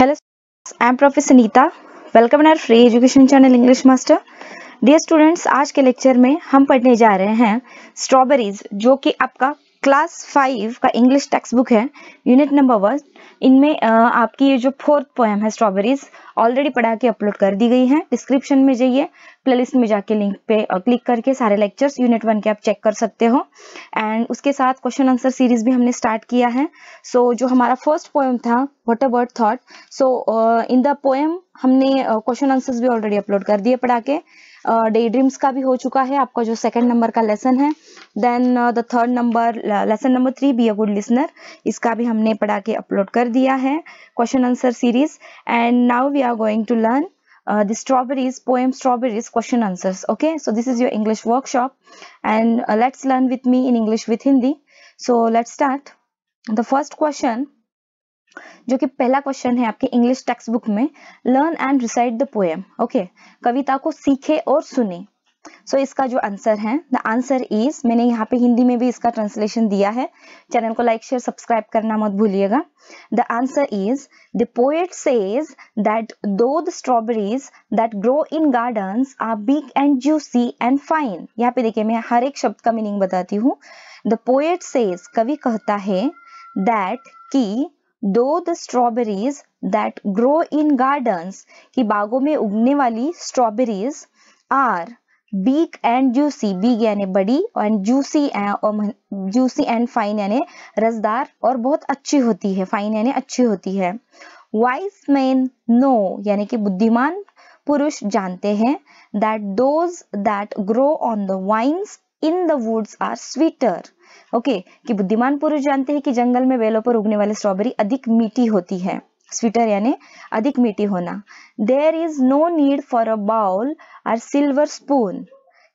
Hello, I am Professor Neeta. Welcome in our free education channel English Master. Dear students, आज के lecture में हम पढ़ने जा रहे हैं स्ट्रॉबेरीज, जो कि आपका क्लास 5 का इंग्लिश टेक्स्ट बुक है, यूनिट नंबर 1। इनमें आपकी ये जो 4th पोएम है स्ट्रॉबेरीज ऑलरेडी पढ़ा के अपलोड कर दी गई है। डिस्क्रिप्शन में जाइए, प्लेलिस्ट में जाके लिंक पे क्लिक करके सारे लेक्चर्स यूनिट 1 के आप चेक कर सकते हो। एंड उसके साथ क्वेश्चन आंसर सीरीज भी हमने स्टार्ट किया है। सो जो हमारा फर्स्ट पोएम था what a bird thought, so in the poem हमने क्वेश्चन आंसर्स भी ऑलरेडी अपलोड कर दिए पढ़ा के। डे ड्रीम्स का भी हो चुका है आपका जो 2nd नंबर का लेसन है। Then the 3rd number lesson number 3 be a good listener, इसका भी हमने पढ़ा के अपलोड कर दिया है question answer series. And now we are going to learn the strawberries poem strawberries question answers. Okay, so this is your English workshop and let's learn with me in English with Hindi. So let's start. The first question, जो कि पहला question है आपके English text book में, learn and recite the poem. Okay, कविता को सीखे और सुने। सो इसका जो आंसर है, द आंसर इज, मैंने यहाँ पे हिंदी में भी इसका ट्रांसलेशन दिया है। चैनल को लाइक शेयर सब्सक्राइब करना मत भूलिएगा। The answer is, the poet says that though the strawberries that grow in gardens are big and juicy and fine. यहाँ पे देखिए, मैं हर एक शब्द का मीनिंग बताती हूँ। द पोएट सेज, कवि कहता है, दैट की दो the strawberries that grow in gardens, की बागों में उगने वाली स्ट्रॉबेरीज, are big and juicy, big यानी बड़ी, एंड जूसी एंड फाइन यानी रसदार और बहुत अच्छी होती है, फाइन यानी अच्छी होती है। वाइज मैन नो, यानी कि बुद्धिमान पुरुष जानते हैं, that those that grow on the vines in the woods are sweeter. Okay, कि बुद्धिमान पुरुष जानते हैं कि जंगल में बेलों पर उगने वाली स्ट्रॉबेरी अधिक मीठी होती है। स्वीटर यानी अधिक मीठी होना। There is no need for a bowl और silver spoon,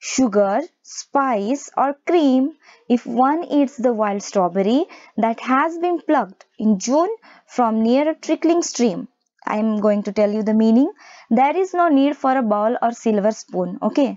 sugar, spice or cream if one eats the wild strawberry that has been plucked in June from near a trickling stream. I am going to tell you the meaning. There is no need for a bowl or silver spoon. Okay,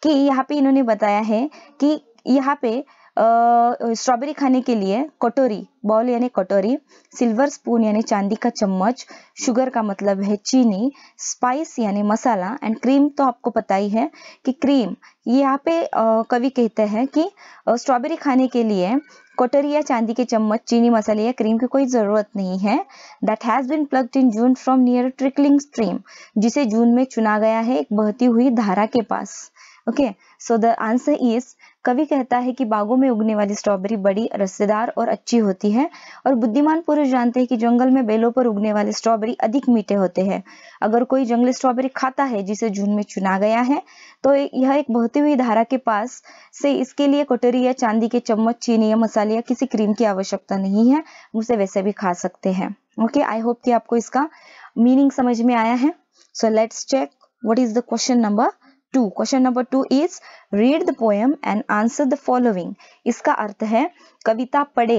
कि यहाँ पे इन्होंने बताया है कि यहाँ पे strawberry खाने के लिए कटोरी, बॉल यानी कटोरी, सिल्वर स्पून यानी चांदी का चम्मच, शुगर का मतलब है चीनी, स्पाइस यानी मसाला, एंड क्रीम तो आपको पता ही है कि क्रीम, यहाँ पे कवि कहते हैं कि स्ट्रॉबेरी खाने के लिए कटोरी या चांदी के चम्मच, चीनी, मसाले या क्रीम की कोई जरूरत नहीं है। That has been plugged in June from near trickling stream, जिसे जून में चुना गया है एक बहती हुई धारा के पास। Okay, so the answer is, कवि कहता है कि बागों में उगने वाली स्ट्रॉबेरी बड़ी, रसेदार और अच्छी होती है, और बुद्धिमान पुरुष जानते हैं कि जंगल में बेलों पर उगने वाले स्ट्रॉबेरी अधिक मीठे होते हैं। अगर कोई जंगली स्ट्रॉबेरी खाता है जिसे जून में चुना गया है, तो यह एक बहती हुई धारा के पास से, इसके लिए कटोरी या चांदी के चम्मच, चीनी या मसाले या किसी क्रीम की आवश्यकता नहीं है, उसे वैसे भी खा सकते हैं। ओके, आई होप कि आपको इसका मीनिंग समझ में आया है। So let's check what is the question number 2. Question number 2 is, read the poem and answer the following. इसका अर्थ है कविता पढ़े,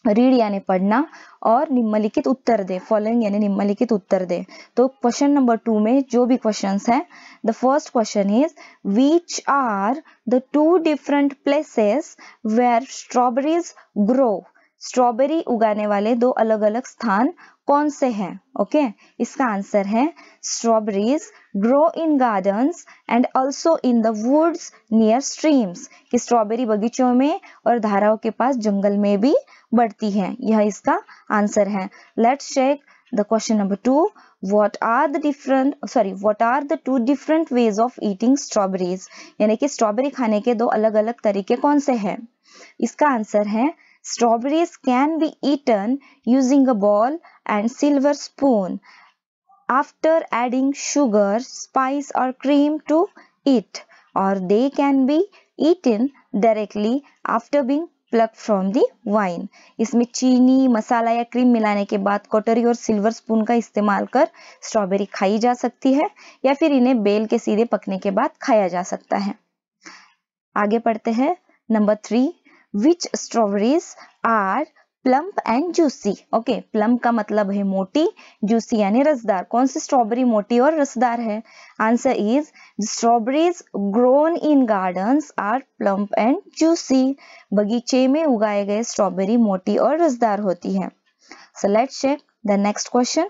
रीड यानी पढ़ना, और निम्नलिखित उत्तर दे, फॉलोइंग यानी निम्नलिखित उत्तर दे। तो क्वेश्चन नंबर 2 में जो भी क्वेश्चंस हैं, the first question is, which are the 2 different places where strawberries grow. Strawberry उगाने वाले 2 अलग अलग स्थान कौन से हैं? ओके, इसका आंसर है, strawberries grow in gardens and also in the woods near streams, कि स्ट्रॉबेरी बगीचों में और धाराओं के पास जंगल में भी बढ़ती है। यह इसका आंसर है। Let's check the question number 2. what are the 2 different ways of eating strawberries, यानी कि स्ट्रॉबेरी खाने के 2 अलग अलग तरीके कौन से हैं? इसका आंसर है, strawberries can be eaten using a bowl and silver spoon after adding sugar, spice or cream to it, or they can be eaten directly after being plucked from the wine. इसमें चीनी, मसाला या cream मिलाने के बाद कटोरी और silver spoon का इस्तेमाल कर स्ट्रॉबेरी खाई जा सकती है, या फिर इन्हें बेल के सीधे पकने के बाद खाया जा सकता है। आगे पढ़ते हैं। Number 3, which strawberries are plump and juicy. Okay, plum का मतलब है मोटी, जूसी यानी रसदार। कौन सी स्ट्रॉबेरी मोटी और रसदार है? Answer is, strawberries grown in gardens are plump and juicy. बगीचे में उगाए गए स्ट्रॉबेरी मोटी और रसदार होती है। So let's check the next question.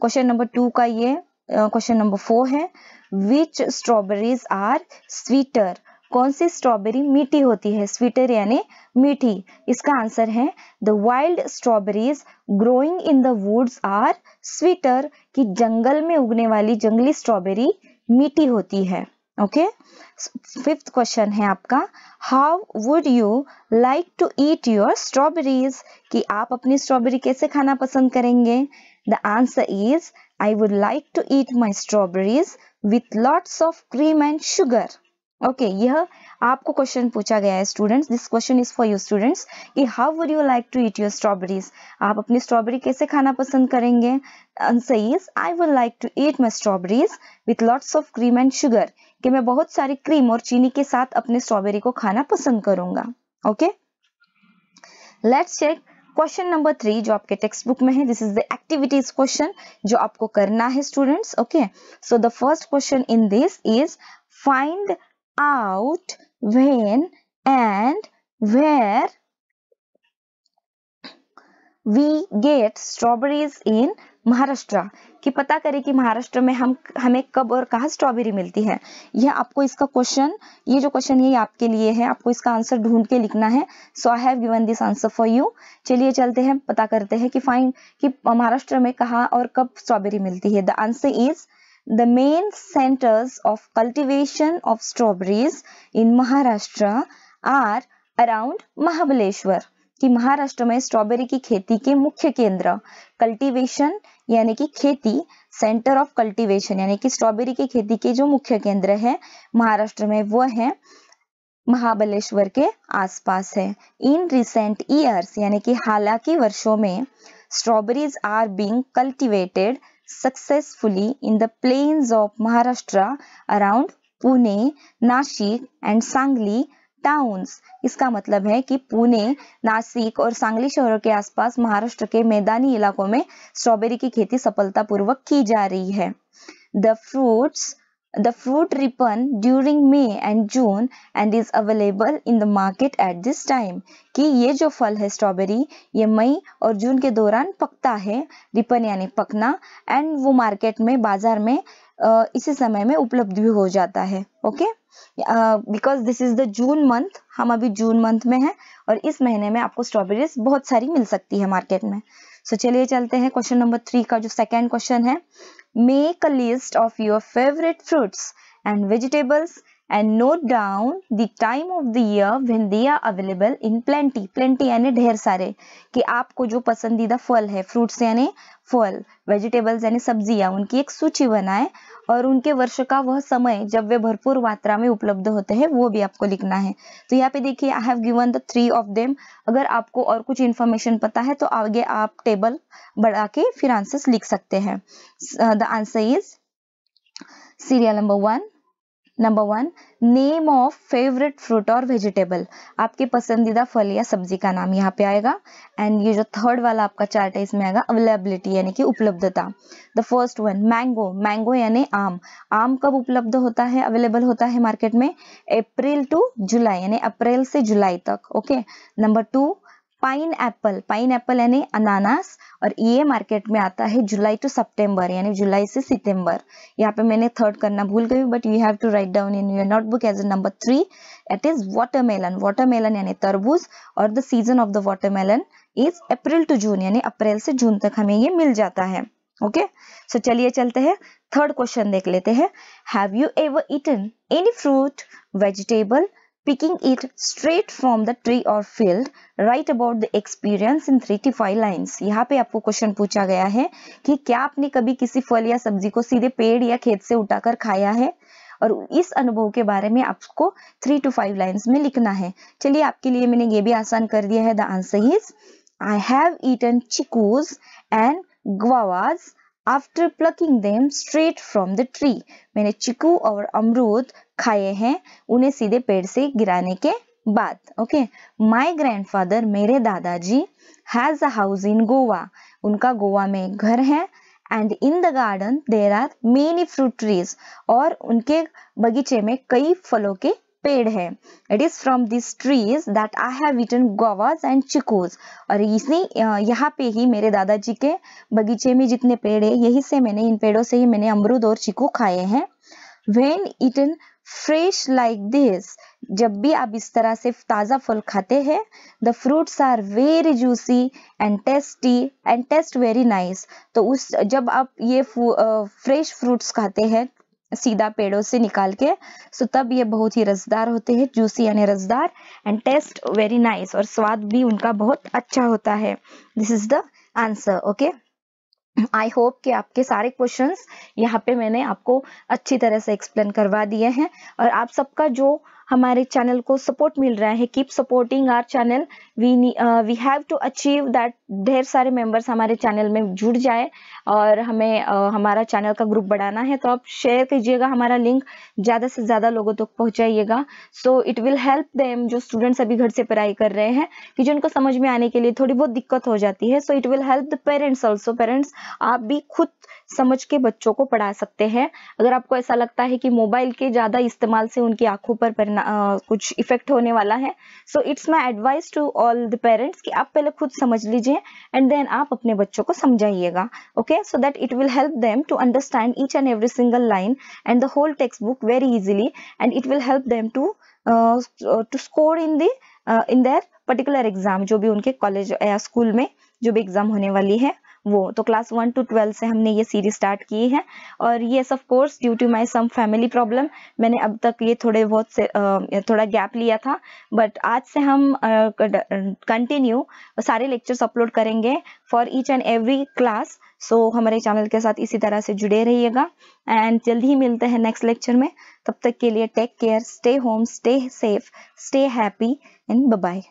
Question number 2 का ये क्वेश्चन नंबर 4 है, विच स्ट्रॉबेरीज आर स्वीटर, कौन सी स्ट्रॉबेरी मीठी होती है, स्वीटर यानी मीठी। इसका आंसर है the wild strawberries growing in the woods are sweeter, कि जंगल में उगने वाली जंगली स्ट्रॉबेरी मीठी होती है। ओके, फिफ्थ क्वेश्चन है आपका, how would you like to eat your strawberries, कि आप अपनी स्ट्रॉबेरी कैसे खाना पसंद करेंगे। The answer is I would like to eat my strawberries with lots of cream and sugar. Okay, यह आपको क्वेश्चन पूछा गया है students, this question is for you students, कि how would you like to eat your strawberries, आप अपनी strawberry कैसे खाना पसंद करेंगे। Answer is I would like to eat my strawberries with lots of cream and sugar, कि मैं बहुत सारी क्रीम और चीनी के साथ अपने स्ट्रॉबेरी को खाना पसंद करूंगा। Okay, let's check question number 3 जो आपके टेक्स्ट बुक में है। This is the activities question जो आपको करना है students. Okay, so the first question in this is find out when and where we get strawberries in Maharashtra, कि पता करें कि महाराष्ट्र में हमें कब और कहाँ स्ट्रॉबेरी मिलती है। यह आपको इसका क्वेश्चन, ये जो क्वेश्चन ये आपके लिए है, आपको इसका आंसर ढूंढ के लिखना है। So I have given this answer for you. चलिए चलते हैं, पता करते हैं कि महाराष्ट्र में कहाँ और कब स्ट्रॉबेरी मिलती है। The answer is the main centers of cultivation of strawberries in Maharashtra are around Mahabaleshwar, कि महाराष्ट्र में स्ट्रॉबेरी की खेती के मुख्य केंद्र, कल्टीवेशन यानी कि खेती, सेंटर ऑफ कल्टीवेशन यानी कि स्ट्रॉबेरी की खेती के जो मुख्य केंद्र है महाराष्ट्र में वो है महाबलेश्वर के आसपास है। इन रिसेंट ईयर्स यानी कि हालांकि वर्षों में strawberries are being cultivated successfully in the plains of Maharashtra around Pune, Nashik and Sangli towns। इसका मतलब है कि पुणे, नासिक और सांगली शहरों के आसपास महाराष्ट्र के मैदानी इलाकों में स्ट्रॉबेरी की खेती सफलतापूर्वक की जा रही है। The fruit ripen during May and June and is available in the market at this time, कि ये जो फल है स्ट्रॉबेरी ये मई और जून के दौरान पकता है, रिपन यानी पकना, एंड वो मार्केट में, बाजार में इसी समय में उपलब्ध भी हो जाता है। Okay, because this is the June month, हम अभी जून मंथ में हैं और इस महीने में आपको स्ट्रॉबेरीज बहुत सारी मिल सकती है मार्केट में। सो चलिए चलते हैं क्वेश्चन नंबर 3 का जो सेकेंड क्वेश्चन है, make a list of your favourite fruits and vegetables and note down the time of the year when they are available in plenty। plenty यानी ढेर सारे, कि आपको जो पसंदीदा फल है, फ्रूट्स यानी फल, वेजिटेबल्स यानी सब्जियां, उनकी एक सूची बनाएं और उनके वर्ष का वह समय जब वे भरपूर मात्रा में उपलब्ध होते हैं वो भी आपको लिखना है। तो यहाँ पे देखिए आई have given the 3 of them. अगर आपको और कुछ इंफॉर्मेशन पता है तो आगे आप टेबल बढ़ा के फिर आंसर्स लिख सकते हैं। The answer is serial number 1 name of favourite fruit और वेजिटेबल, आपके पसंदीदा फल या सब्जी का नाम यहाँ पे आएगा। एंड ये जो थर्ड वाला आपका चार्ट है इसमें आएगा अवेलेबिलिटी यानी कि उपलब्धता। द फर्स्ट वन मैंगो यानी आम कब उपलब्ध होता है, अवेलेबल होता है मार्केट में, अप्रैल टू जुलाई यानी अप्रैल से जुलाई तक। ओके, नंबर 2 पाइन एप्पल यानी अनानास, और ये मार्केट में आता है जुलाई टू सितंबर यानी जुलाई से सितंबर। यहाँ पे मैंने थर्ड करना भूल गई, but you have to write down in your notebook as number 3 it is watermelon यानी तरबूज, और the season of the watermelon is April to June यानी अप्रैल से जून तक हमें ये मिल जाता है। ओके, सो चलिए चलते हैं, थर्ड क्वेश्चन देख लेते हैं। Have you ever eaten any fruit vegetable picking it straight from the tree or field, write about the experience in 3 to 5 lines। यहाँ पे आपको क्वेश्चन पूछा गया है कि क्या आपने कभी किसी फल या सब्जी को सीधे पेड़ या खेत से उठाकर खाया है, और इस अनुभव के बारे में आपको 3 to 5 लाइन्स में लिखना है। चलिए आपके लिए मैंने ये भी आसान कर दिया है। The answer is I have eaten chikoos and guavas after plucking them straight from the tree. मैंने चिकू और अमरूद खाए हैं उन्हें सीधे पेड़ से गिराने के बाद। ओके, माई ग्रैंडफादर मेरे दादाजी has a house in Goa, उनका गोवा में घर है। And in the garden there are many fruit trees, और उनके बगीचे में कई फलों के पेड़ है. It is from this trees that I have eaten guavas and chikoos. और इसी यहाँ पे ही मेरे दादाजी के बगीचे में जितने पेड़ है यही से मैंने, इन पेड़ों से ही मैंने अमरूद और चीकू खाए हैं. When eaten fresh like this, जब भी आप इस तरह से ताज़ा फल खाते हैं, the fruits are very juicy and tasty and taste very nice. तो जब आप ये फ्रेश फ्रूट्स खाते हैं सीधा पेड़ों से निकाल के, सो तब ये बहुत ही रसदार होते हैं, जूसी यानी रसदार, एंड टेस्ट वेरी नाइस, और स्वाद भी उनका बहुत अच्छा होता है. This is the answer. Okay, I hope कि आपके सारे क्वेश्चंस यहाँ पे मैंने आपको अच्छी तरह से एक्सप्लेन करवा दिए हैं. और आप सबका जो हमारे चैनल को सपोर्ट मिल रहा है, keep supporting our channel. We have to achieve that ढेर सारे मेंबर्स हमारे चैनल में जुड़ जाए, और हमें हमारा चैनल का ग्रुप बढ़ाना है. तो आप शेयर कीजिएगा, हमारा लिंक ज़्यादा से ज़्यादा लोगों तक पहुँचाइएगा. So it will help them, जो स्टूडेंट्स अभी घर से पढ़ाई कर रहे हैं, कि जिनको समझ में आने के लिए थोड़ी बहुत दिक्कत हो जाती है. सो it will help the parents also. Parents, आप भी खुद समझ के बच्चों को पढ़ा सकते हैं. अगर आपको ऐसा लगता है कि मोबाइल के ज़्यादा इस्तेमाल से उनकी आंखों पर कुछ इफेक्ट होने वाला है, so it's my advice to all the parents कि आप पहले खुद समझ लीजिए एंड देन आप अपने बच्चों को समझाइएगा. Okay, so that it will help them to understand each and every single line and the whole text book very easily, and it will help them to score in their particular exam, जो भी उनके college या school में जो भी exam होने वाली है वो. तो क्लास 1 to 12 से हमने ये सीरीज स्टार्ट की है, और ये of course due to my some family problem मैंने अब तक ये थोड़े बहुत से थोड़ा गैप लिया था, बट आज से हम कंटिन्यू सारे लेक्चर्स अपलोड करेंगे for each and every class. So हमारे चैनल के साथ इसी तरह से जुड़े रहिएगा, एंड जल्दी ही मिलते हैं नेक्स्ट लेक्चर में. तब तक के लिए take care, stay home, stay safe, stay happy and bye bye.